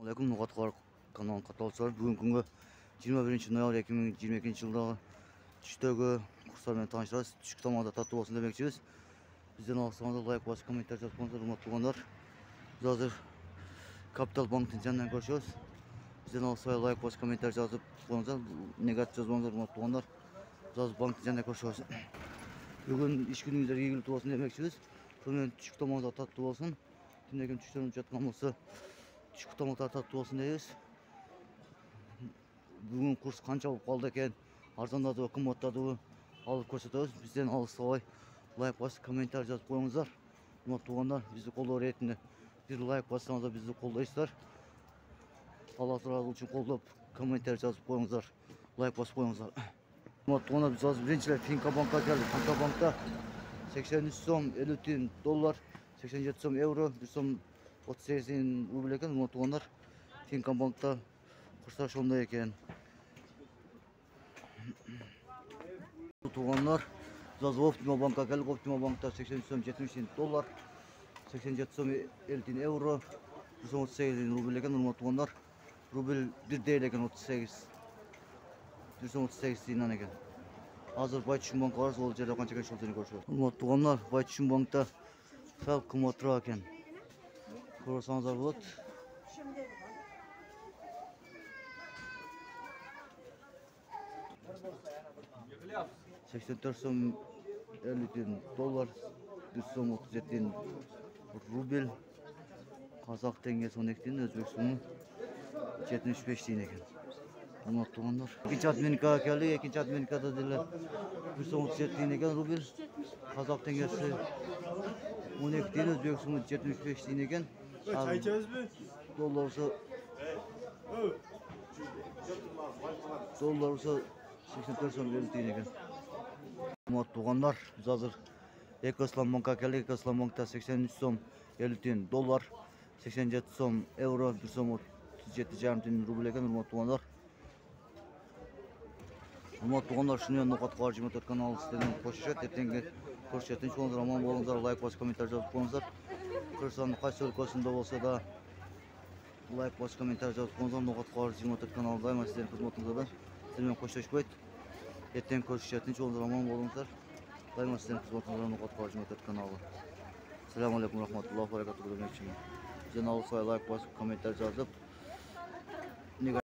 Assalamualaikum Nuqatqor kanalının қатысушылары. Бүгінгі күнгі 21 ноябрь 2022 жылдағы түштегі курстармен таныстырасыз. Түшкі тамағында тату болсын демекшіміз. Бізден алсаңыздар лайк басып комментарий жазып қойыңыздар, құрметті туғандар. Біз қазір Капитал банктың жанынан көршіміз. Бізден алсаңыздар лайк басып комментарий жазып қойыңыздар, негатив жазбаңыздар, құрметті туғандар. Біз қазір банктың жанынан көршіміз. Бүгін іш күніңіздер игілікті болсын демекшіміз. Сонымен түшкі тамағында тату болсын. Түннен кейін түштерініп жатқан болса түшкі тамақтар тату болсын дейміз. Бүгін курс қанша болып қалды екен, арзандады, қымбаттады алып көрсетеміз. Бізден алыстабай лайк басып комментарий жазып қойыңыздар. Құрметті туғандар, бізді қолдау ретінде бір лайк бассаңыздар бізді қолдайсыздар. Алла разы үшін қолдап комментарий жазып қойыңыздар, лайк басып қойыңыздар. Құрметті туғандар, біз қазір біріншілер Финкобанкқа келдік. Финкобанкта 83 сом 50 тиын доллар, 87 сом евро, 1 сом 38 рубль екен. Құрметті туғандар, Финкобанкта курстар сондай екен. Туғандар, біз Оптима банкқа келдік. Оптима банкта 83 сом 70 тиын доллар, 87 сом 50 тиын евро, 1 сом 38 рубль екен. Құрметті туғандар, рубль 1 değil екен, 38 1 сом 38 тиыннан екен. Hazır Baytüşün banka var, ол жерде қанша екен шолтені көрсетеді. Құрметті туғандар, Baytüşün банкта сәл қымбатырақ екен. Көрсеңіздер болады. 84 сом 50 тиын доллар, 1 сом 37 тиын рубль, қазақ теңгесі 12 тиын, Өзбекстанның 75 тиын екен. Құрметті туғандар, екінші отменкаға келдік. Екінші отменкада деле 1 сом 37 тиын екен рубль, қазақ теңгесі 12 тиын, Өзбекстанның 75 тиын екен. Доллар болса 84 сом 50 тиын екен. Құрметті туғандар, біз қазір Экоисламбанкқа келдік. Экоисламбанкта 83 сом 50 тиын доллар, 87 сом евро, 1 сом 37,5 тиын рубль екен. Құрметті туғандар. Құрметті туғандар, шынымен Ноқатқор 24 каналы сіздермен қоштасады. Ертеңгі көрсететін шоңыздар аман болыңыздар, лайк басып комментарий жазып қойыңыздар. Қырғызстанның қайсы өлкесінде болса да лайк басып комментарий жазып қойыңыздар. Ноқатқор 24 каналы дайыма сіздердің қызметіңізде. Сіздермен қоштаспайды. Ертең көрсететін шоңыздар аман болыңыздар. Дайыма сіздердің қызметіңізде Ноқатқор 24 каналы. Ассаламу алейкум рахматуллахи ва баракатуху демекшімін. Бізден алғыстай лайк басып комментарий жазып